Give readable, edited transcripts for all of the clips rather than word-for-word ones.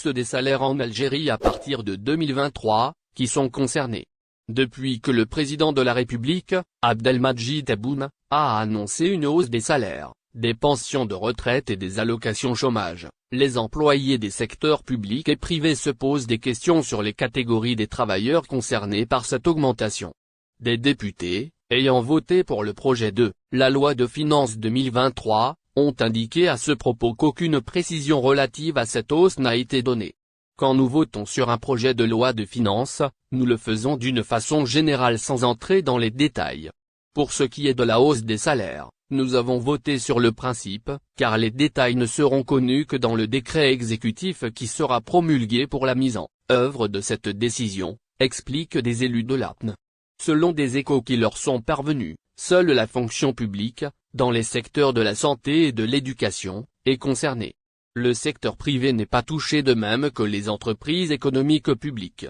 hausse des salaires en Algérie à partir de 2023, qui sont concernés. Depuis que le président de la République, Abdelmadjid Tebboune, a annoncé une hausse des salaires, des pensions de retraite et des allocations chômage, les employés des secteurs publics et privés se posent des questions sur les catégories des travailleurs concernés par cette augmentation. Des députés, ayant voté pour le projet de la loi de finances 2023, ont indiqué à ce propos qu'aucune précision relative à cette hausse n'a été donnée. Quand nous votons sur un projet de loi de finances, nous le faisons d'une façon générale sans entrer dans les détails. Pour ce qui est de la hausse des salaires, nous avons voté sur le principe, car les détails ne seront connus que dans le décret exécutif qui sera promulgué pour la mise en œuvre de cette décision, expliquent des élus de l'APN. Selon des échos qui leur sont parvenus, seule la fonction publique, dans les secteurs de la santé et de l'éducation, est concernée. Le secteur privé n'est pas touché de même que les entreprises économiques publiques.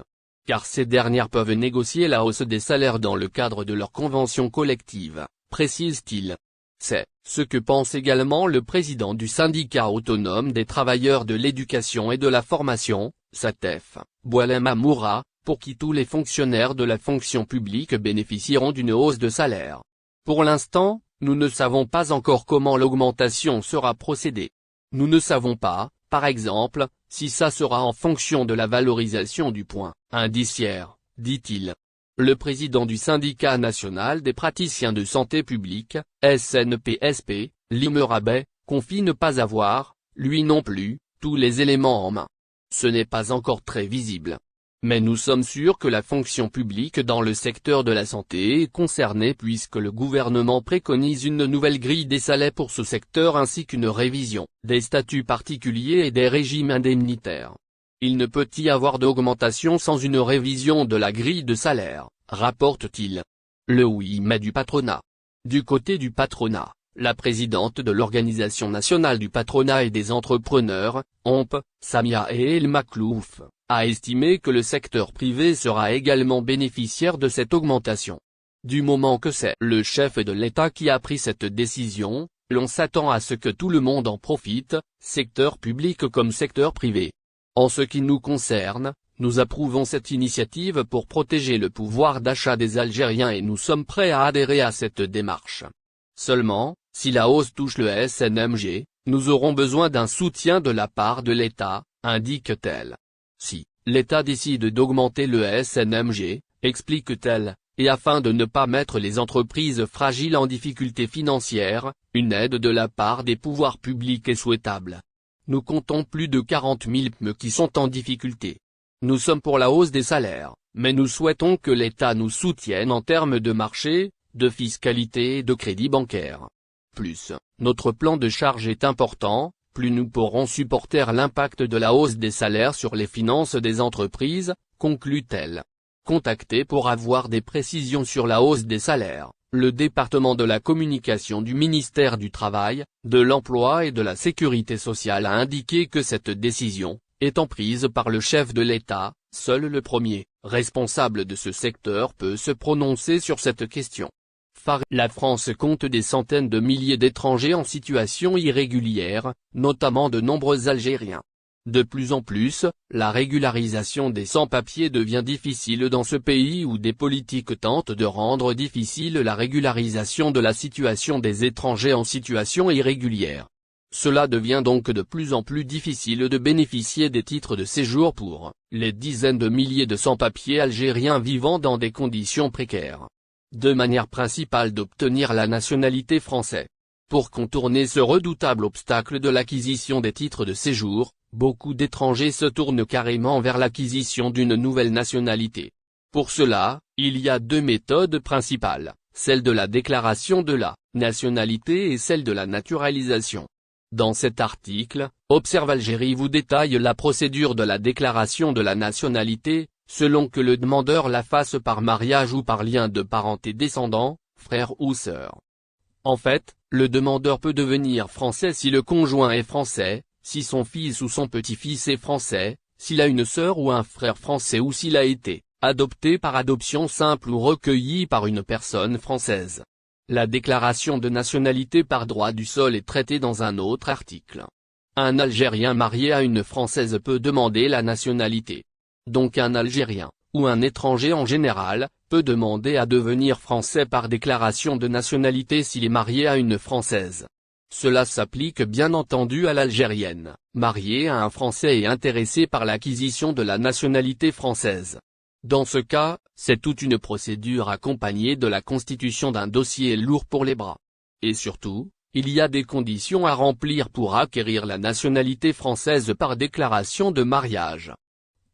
Car ces dernières peuvent négocier la hausse des salaires dans le cadre de leur convention collective, précise-t-il. C'est ce que pense également le président du syndicat autonome des travailleurs de l'éducation et de la formation, SATEF, Boualem Amoura, pour qui tous les fonctionnaires de la fonction publique bénéficieront d'une hausse de salaire. Pour l'instant, nous ne savons pas encore comment l'augmentation sera procédée. Nous ne savons pas, par exemple, si ça sera en fonction de la valorisation du point indiciaire, dit-il. Le président du syndicat national des praticiens de santé publique, SNPSP, Lim Rabet, confie ne pas avoir, lui non plus, tous les éléments en main. Ce n'est pas encore très visible. Mais nous sommes sûrs que la fonction publique dans le secteur de la santé est concernée puisque le gouvernement préconise une nouvelle grille des salaires pour ce secteur ainsi qu'une révision des statuts particuliers et des régimes indemnitaires. Il ne peut y avoir d'augmentation sans une révision de la grille de salaire, rapporte-t-il. Le 8 mai du patronat. Du côté du patronat, la présidente de l'Organisation nationale du patronat et des entrepreneurs, OMP, Samia El Maklouf, a estimé que le secteur privé sera également bénéficiaire de cette augmentation. Du moment que c'est le chef de l'État qui a pris cette décision, l'on s'attend à ce que tout le monde en profite, secteur public comme secteur privé. En ce qui nous concerne, nous approuvons cette initiative pour protéger le pouvoir d'achat des Algériens et nous sommes prêts à adhérer à cette démarche. Seulement, si la hausse touche le SNMG, nous aurons besoin d'un soutien de la part de l'État, indique-t-elle. Si l'État décide d'augmenter le SNMG, explique-t-elle, et afin de ne pas mettre les entreprises fragiles en difficulté financière, une aide de la part des pouvoirs publics est souhaitable. Nous comptons plus de 40 000 PME qui sont en difficulté. Nous sommes pour la hausse des salaires, mais nous souhaitons que l'État nous soutienne en termes de marché, de fiscalité et de crédit bancaire. Plus, notre plan de charge est important, plus nous pourrons supporter l'impact de la hausse des salaires sur les finances des entreprises, conclut-elle. Contacté pour avoir des précisions sur la hausse des salaires, le département de la communication du ministère du Travail, de l'Emploi et de la Sécurité sociale a indiqué que cette décision, étant prise par le chef de l'État, seul le premier responsable de ce secteur peut se prononcer sur cette question. La France compte des centaines de milliers d'étrangers en situation irrégulière, notamment de nombreux Algériens. De plus en plus, la régularisation des sans-papiers devient difficile dans ce pays où des politiques tentent de rendre difficile la régularisation de la situation des étrangers en situation irrégulière. Cela devient donc de plus en plus difficile de bénéficier des titres de séjour pour les dizaines de milliers de sans-papiers algériens vivant dans des conditions précaires. Deux manières principales d'obtenir la nationalité française. Pour contourner ce redoutable obstacle de l'acquisition des titres de séjour, beaucoup d'étrangers se tournent carrément vers l'acquisition d'une nouvelle nationalité. Pour cela, il y a deux méthodes principales, celle de la déclaration de la nationalité et celle de la naturalisation. Dans cet article, Observe Algérie vous détaille la procédure de la déclaration de la nationalité, selon que le demandeur la fasse par mariage ou par lien de parenté descendant, frère ou sœur. En fait, le demandeur peut devenir français si le conjoint est français, si son fils ou son petit-fils est français, s'il a une sœur ou un frère français ou s'il a été adopté par adoption simple ou recueilli par une personne française. La déclaration de nationalité par droit du sol est traitée dans un autre article. Un Algérien marié à une Française peut demander la nationalité. Donc un Algérien, ou un étranger en général, peut demander à devenir français par déclaration de nationalité s'il est marié à une Française. Cela s'applique bien entendu à l'Algérienne, mariée à un Français et intéressée par l'acquisition de la nationalité française. Dans ce cas, c'est toute une procédure accompagnée de la constitution d'un dossier lourd pour les bras. Et surtout, il y a des conditions à remplir pour acquérir la nationalité française par déclaration de mariage.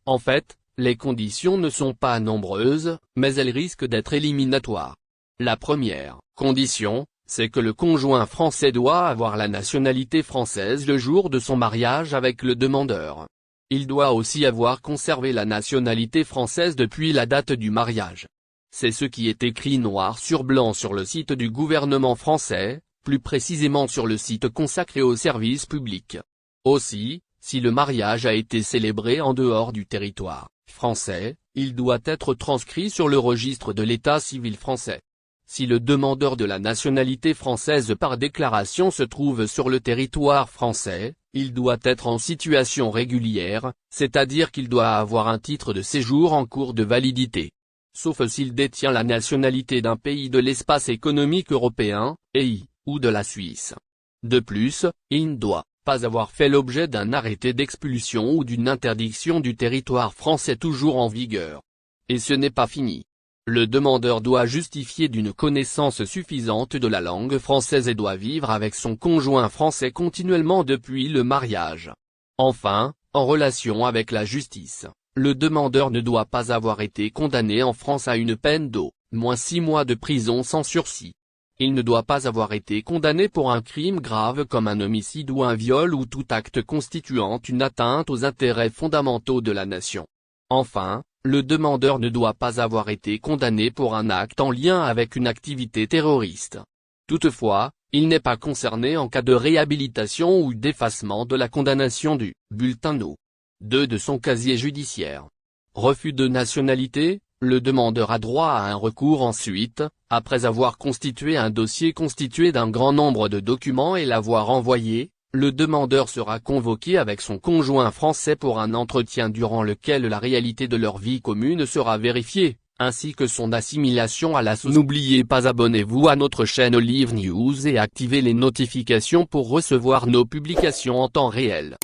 En fait, les conditions ne sont pas nombreuses, mais elles risquent d'être éliminatoires. La première condition, c'est que le conjoint français doit avoir la nationalité française le jour de son mariage avec le demandeur. Il doit aussi avoir conservé la nationalité française depuis la date du mariage. C'est ce qui est écrit noir sur blanc sur le site du gouvernement français, plus précisément sur le site consacré aux services publics. Aussi, si le mariage a été célébré en dehors du territoire français, il doit être transcrit sur le registre de l'état civil français. Si le demandeur de la nationalité française par déclaration se trouve sur le territoire français, il doit être en situation régulière, c'est-à-dire qu'il doit avoir un titre de séjour en cours de validité. Sauf s'il détient la nationalité d'un pays de l'espace économique européen, EI, ou de la Suisse. De plus, il ne doit pas avoir fait l'objet d'un arrêté d'expulsion ou d'une interdiction du territoire français toujours en vigueur. Et ce n'est pas fini. Le demandeur doit justifier d'une connaissance suffisante de la langue française et doit vivre avec son conjoint français continuellement depuis le mariage. Enfin, en relation avec la justice, le demandeur ne doit pas avoir été condamné en France à une peine d'au moins 6 mois de prison sans sursis. Il ne doit pas avoir été condamné pour un crime grave comme un homicide ou un viol ou tout acte constituant une atteinte aux intérêts fondamentaux de la nation. Enfin, le demandeur ne doit pas avoir été condamné pour un acte en lien avec une activité terroriste. Toutefois, il n'est pas concerné en cas de réhabilitation ou d'effacement de la condamnation du bulletin No. 2 de son casier judiciaire. Refus de nationalité, le demandeur a droit à un recours ensuite, après avoir constitué un dossier constitué d'un grand nombre de documents et l'avoir envoyé. Le demandeur sera convoqué avec son conjoint français pour un entretien durant lequel la réalité de leur vie commune sera vérifiée, ainsi que son assimilation à la société. N'oubliez pas abonnez-vous à notre chaîne Olive News et activez les notifications pour recevoir nos publications en temps réel.